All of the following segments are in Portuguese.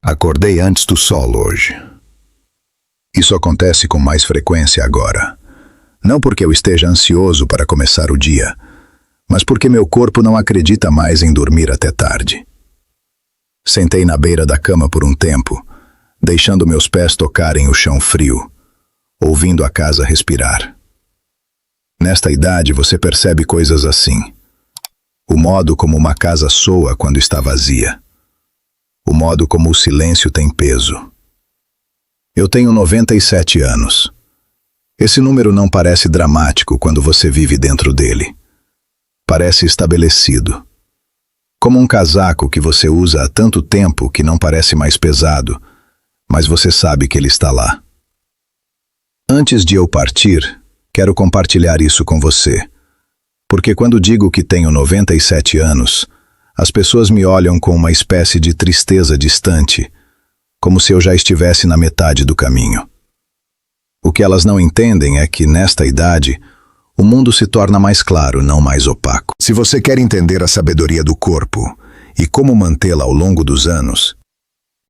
Acordei antes do sol hoje. Isso acontece com mais frequência agora. Não porque eu esteja ansioso para começar o dia, mas porque meu corpo não acredita mais em dormir até tarde. Sentei na beira da cama por um tempo, deixando meus pés tocarem o chão frio, ouvindo a casa respirar. Nesta idade você percebe coisas assim. O modo como uma casa soa quando está vazia. O modo como o silêncio tem peso. Eu tenho 97 anos. Esse número não parece dramático quando você vive dentro dele. Parece estabelecido. Como um casaco que você usa há tanto tempo que não parece mais pesado, mas você sabe que ele está lá. Antes de eu partir, quero compartilhar isso com você. Porque quando digo que tenho 97 anos, as pessoas me olham com uma espécie de tristeza distante, como se eu já estivesse na metade do caminho. O que elas não entendem é que, nesta idade, o mundo se torna mais claro, não mais opaco. Se você quer entender a sabedoria do corpo e como mantê-la ao longo dos anos,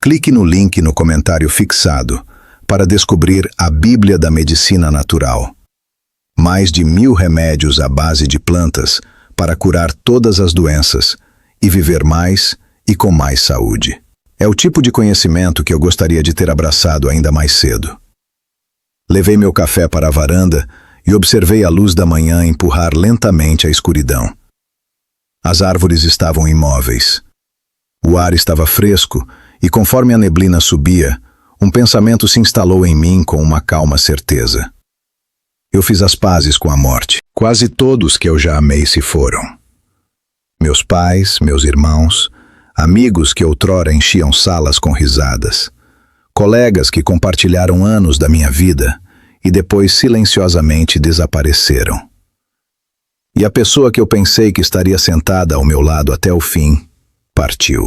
clique no link no comentário fixado para descobrir a Bíblia da Medicina Natural. Mais de 1000 remédios à base de plantas para curar todas as doenças e viver mais e com mais saúde. É o tipo de conhecimento que eu gostaria de ter abraçado ainda mais cedo. Levei meu café para a varanda e observei a luz da manhã empurrar lentamente a escuridão. As árvores estavam imóveis. O ar estava fresco e, conforme a neblina subia, um pensamento se instalou em mim com uma calma certeza. Eu fiz as pazes com a morte. Quase todos que eu já amei se foram. Meus pais, meus irmãos, amigos que outrora enchiam salas com risadas, colegas que compartilharam anos da minha vida e depois silenciosamente desapareceram. E a pessoa que eu pensei que estaria sentada ao meu lado até o fim, partiu.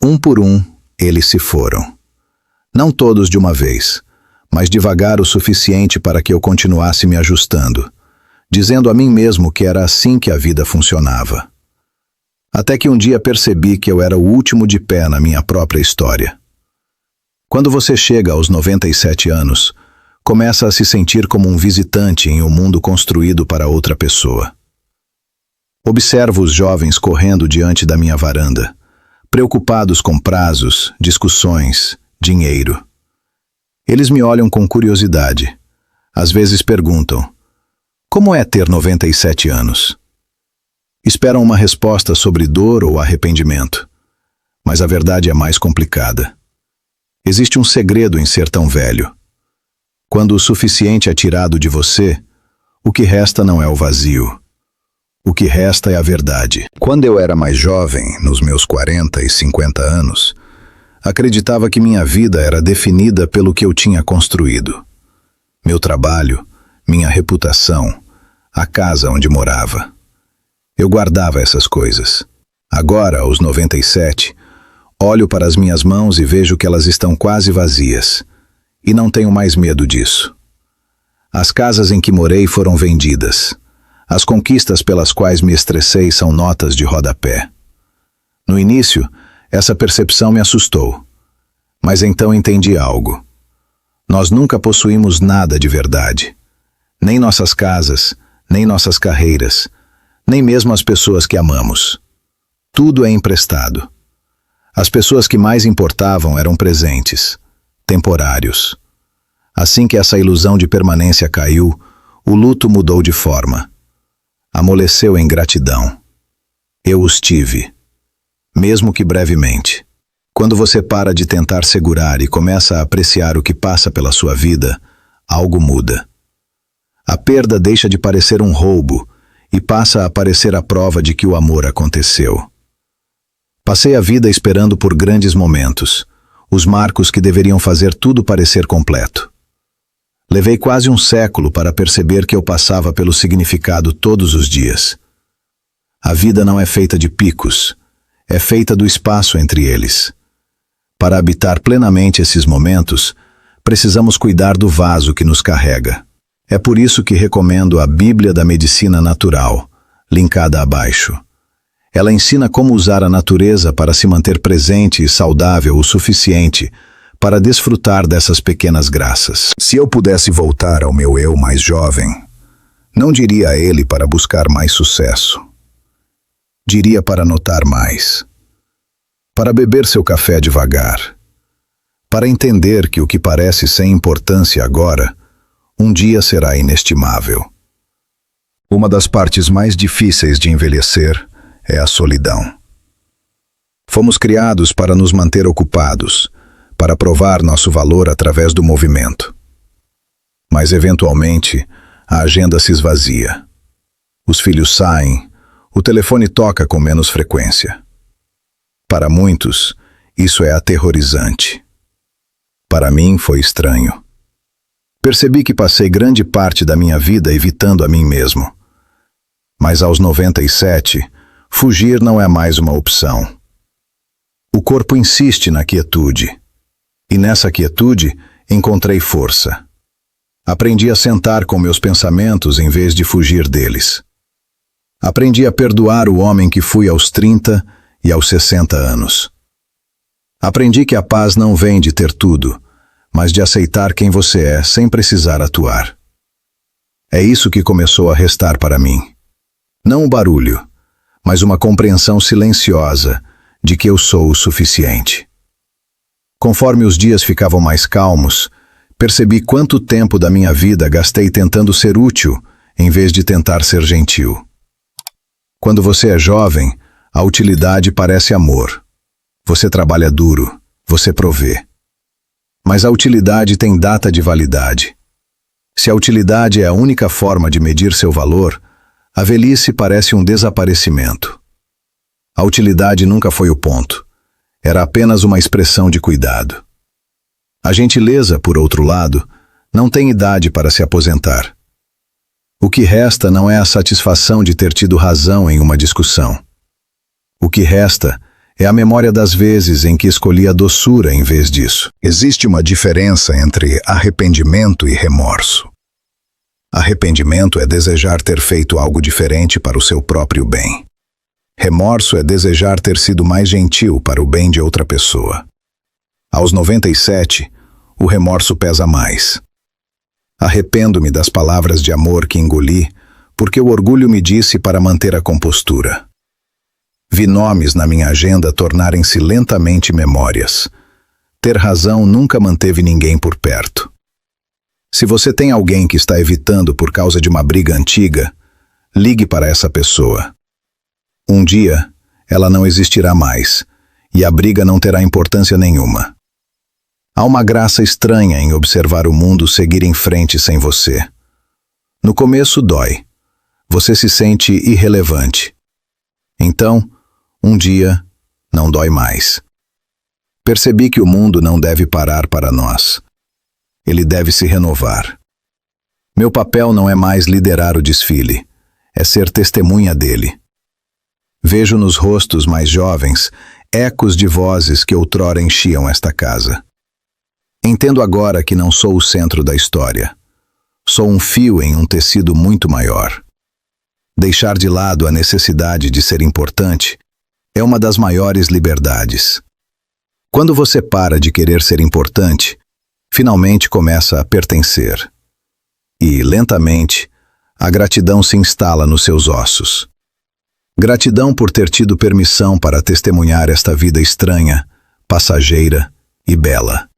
Um por um, eles se foram. Não todos de uma vez, mas devagar o suficiente para que eu continuasse me ajustando, dizendo a mim mesmo que era assim que a vida funcionava. Até que um dia percebi que eu era o último de pé na minha própria história. Quando você chega aos 97 anos, começa a se sentir como um visitante em um mundo construído para outra pessoa. Observo os jovens correndo diante da minha varanda, preocupados com prazos, discussões, dinheiro. Eles me olham com curiosidade. Às vezes perguntam: como é ter 97 anos? Esperam uma resposta sobre dor ou arrependimento. Mas a verdade é mais complicada. Existe um segredo em ser tão velho. Quando o suficiente é tirado de você, o que resta não é o vazio. O que resta é a verdade. Quando eu era mais jovem, nos meus 40 e 50 anos, acreditava que minha vida era definida pelo que eu tinha construído. Meu trabalho, minha reputação, a casa onde morava. Eu guardava essas coisas. Agora, aos 97, olho para as minhas mãos e vejo que elas estão quase vazias. E não tenho mais medo disso. As casas em que morei foram vendidas. As conquistas pelas quais me estressei são notas de rodapé. No início, essa percepção me assustou. Mas então entendi algo. Nós nunca possuímos nada de verdade. Nem nossas casas, nem nossas carreiras, nem mesmo as pessoas que amamos. Tudo é emprestado. As pessoas que mais importavam eram presentes, temporários. Assim que essa ilusão de permanência caiu, o luto mudou de forma. Amoleceu em gratidão. Eu os tive, mesmo que brevemente. Quando você para de tentar segurar e começa a apreciar o que passa pela sua vida, algo muda. A perda deixa de parecer um roubo e passa a parecer a prova de que o amor aconteceu. Passei a vida esperando por grandes momentos, os marcos que deveriam fazer tudo parecer completo. Levei quase um século para perceber que eu passava pelo significado todos os dias. A vida não é feita de picos, é feita do espaço entre eles. Para habitar plenamente esses momentos, precisamos cuidar do vaso que nos carrega. É por isso que recomendo a Bíblia da Medicina Natural, linkada abaixo. Ela ensina como usar a natureza para se manter presente e saudável o suficiente para desfrutar dessas pequenas graças. Se eu pudesse voltar ao meu eu mais jovem, não diria a ele para buscar mais sucesso. Diria para notar mais, para beber seu café devagar, para entender que o que parece sem importância agora, um dia será inestimável. Uma das partes mais difíceis de envelhecer é a solidão. Fomos criados para nos manter ocupados, para provar nosso valor através do movimento. Mas, eventualmente, a agenda se esvazia. Os filhos saem, o telefone toca com menos frequência. Para muitos, isso é aterrorizante. Para mim, foi estranho. Percebi que passei grande parte da minha vida evitando a mim mesmo. Mas aos 97, fugir não é mais uma opção. O corpo insiste na quietude. E nessa quietude, encontrei força. Aprendi a sentar com meus pensamentos em vez de fugir deles. Aprendi a perdoar o homem que fui aos 30 e aos 60 anos. Aprendi que a paz não vem de ter tudo, mas de aceitar quem você é sem precisar atuar. É isso que começou a restar para mim. Não o barulho, mas uma compreensão silenciosa de que eu sou o suficiente. Conforme os dias ficavam mais calmos, percebi quanto tempo da minha vida gastei tentando ser útil, em vez de tentar ser gentil. Quando você é jovem, a utilidade parece amor. Você trabalha duro, você provê. Mas a utilidade tem data de validade. Se a utilidade é a única forma de medir seu valor, a velhice parece um desaparecimento. A utilidade nunca foi o ponto. Era apenas uma expressão de cuidado. A gentileza, por outro lado, não tem idade para se aposentar. O que resta não é a satisfação de ter tido razão em uma discussão. O que resta é a memória das vezes em que escolhi a doçura em vez disso. Existe uma diferença entre arrependimento e remorso. Arrependimento é desejar ter feito algo diferente para o seu próprio bem. Remorso é desejar ter sido mais gentil para o bem de outra pessoa. Aos 97, o remorso pesa mais. Arrependo-me das palavras de amor que engoli, porque o orgulho me disse para manter a compostura. Vi nomes na minha agenda tornarem-se lentamente memórias. Ter razão nunca manteve ninguém por perto. Se você tem alguém que está evitando por causa de uma briga antiga, ligue para essa pessoa. Um dia, ela não existirá mais, e a briga não terá importância nenhuma. Há uma graça estranha em observar o mundo seguir em frente sem você. No começo dói. Você se sente irrelevante. Então, um dia, não dói mais. Percebi que o mundo não deve parar para nós. Ele deve se renovar. Meu papel não é mais liderar o desfile, é ser testemunha dele. Vejo nos rostos mais jovens ecos de vozes que outrora enchiam esta casa. Entendo agora que não sou o centro da história. Sou um fio em um tecido muito maior. Deixar de lado a necessidade de ser importante é uma das maiores liberdades. Quando você para de querer ser importante, finalmente começa a pertencer. E, lentamente, a gratidão se instala nos seus ossos. Gratidão por ter tido permissão para testemunhar esta vida estranha, passageira e bela.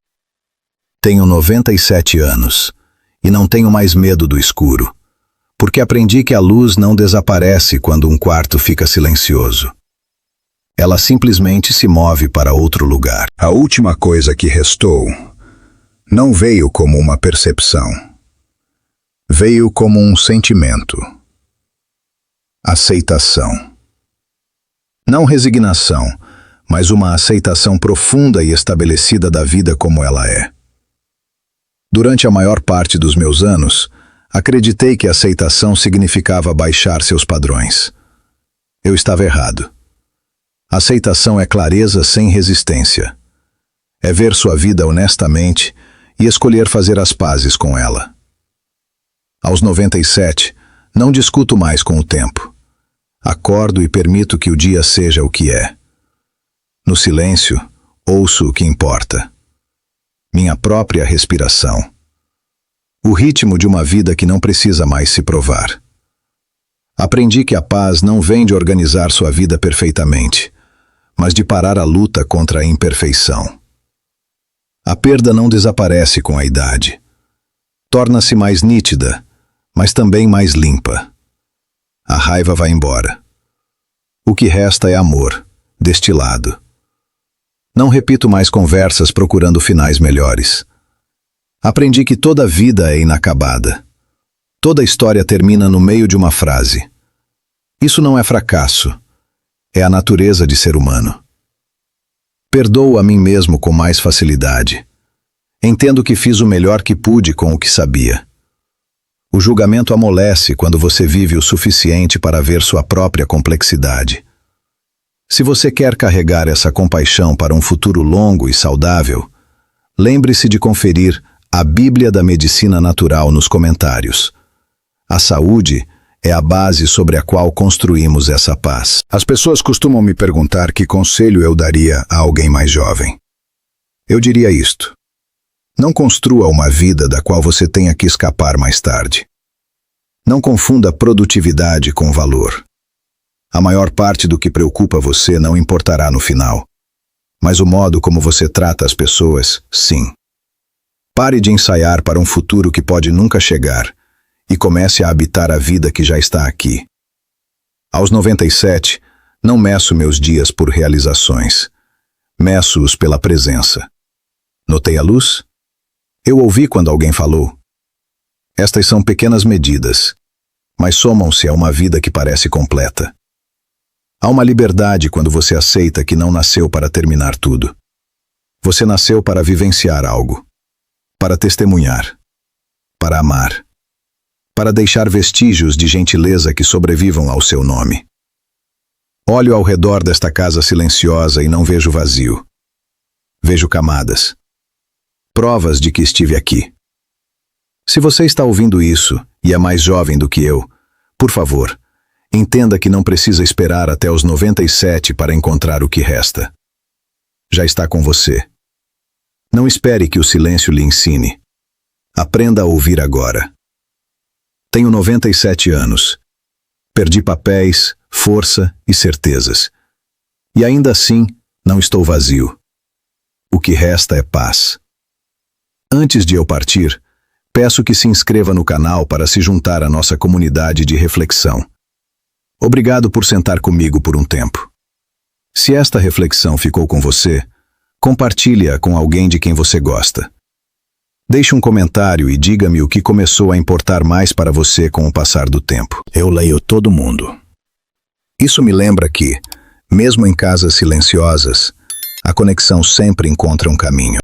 Tenho 97 anos e não tenho mais medo do escuro, porque aprendi que a luz não desaparece quando um quarto fica silencioso. Ela simplesmente se move para outro lugar. A última coisa que restou não veio como uma percepção. Veio como um sentimento. Aceitação. Não resignação, mas uma aceitação profunda e estabelecida da vida como ela é. Durante a maior parte dos meus anos, acreditei que aceitação significava baixar seus padrões. Eu estava errado. Aceitação é clareza sem resistência. É ver sua vida honestamente e escolher fazer as pazes com ela. Aos 97, não discuto mais com o tempo. Acordo e permito que o dia seja o que é. No silêncio, ouço o que importa. Minha própria respiração. O ritmo de uma vida que não precisa mais se provar. Aprendi que a paz não vem de organizar sua vida perfeitamente, mas de parar a luta contra a imperfeição. A perda não desaparece com a idade. Torna-se mais nítida, mas também mais limpa. A raiva vai embora. O que resta é amor, destilado. Não repito mais conversas procurando finais melhores. Aprendi que toda vida é inacabada. Toda história termina no meio de uma frase. Isso não é fracasso. É a natureza de ser humano. Perdoo a mim mesmo com mais facilidade. Entendo que fiz o melhor que pude com o que sabia. O julgamento amolece quando você vive o suficiente para ver sua própria complexidade. Se você quer carregar essa compaixão para um futuro longo e saudável, lembre-se de conferir a Bíblia da Medicina Natural nos comentários. A saúde é a base sobre a qual construímos essa paz. As pessoas costumam me perguntar que conselho eu daria a alguém mais jovem. Eu diria isto: não construa uma vida da qual você tenha que escapar mais tarde. Não confunda produtividade com valor. A maior parte do que preocupa você não importará no final, mas o modo como você trata as pessoas, sim. Pare de ensaiar para um futuro que pode nunca chegar e comece a habitar a vida que já está aqui. Aos 97, não meço meus dias por realizações. Meço-os pela presença. Notei a luz? Eu ouvi quando alguém falou. Estas são pequenas medidas, mas somam-se a uma vida que parece completa. Há uma liberdade quando você aceita que não nasceu para terminar tudo. Você nasceu para vivenciar algo, para testemunhar, para amar, para deixar vestígios de gentileza que sobrevivam ao seu nome. Olho ao redor desta casa silenciosa e não vejo vazio. Vejo camadas. Provas de que estive aqui. Se você está ouvindo isso e é mais jovem do que eu, por favor, entenda que não precisa esperar até os 97 para encontrar o que resta. Já está com você. Não espere que o silêncio lhe ensine. Aprenda a ouvir agora. Tenho 97 anos. Perdi papéis, força e certezas. E ainda assim, não estou vazio. O que resta é paz. Antes de eu partir, peço que se inscreva no canal para se juntar à nossa comunidade de reflexão. Obrigado por sentar comigo por um tempo. Se esta reflexão ficou com você, compartilhe-a com alguém de quem você gosta. Deixe um comentário e diga-me o que começou a importar mais para você com o passar do tempo. Eu leio todo mundo. Isso me lembra que, mesmo em casas silenciosas, a conexão sempre encontra um caminho.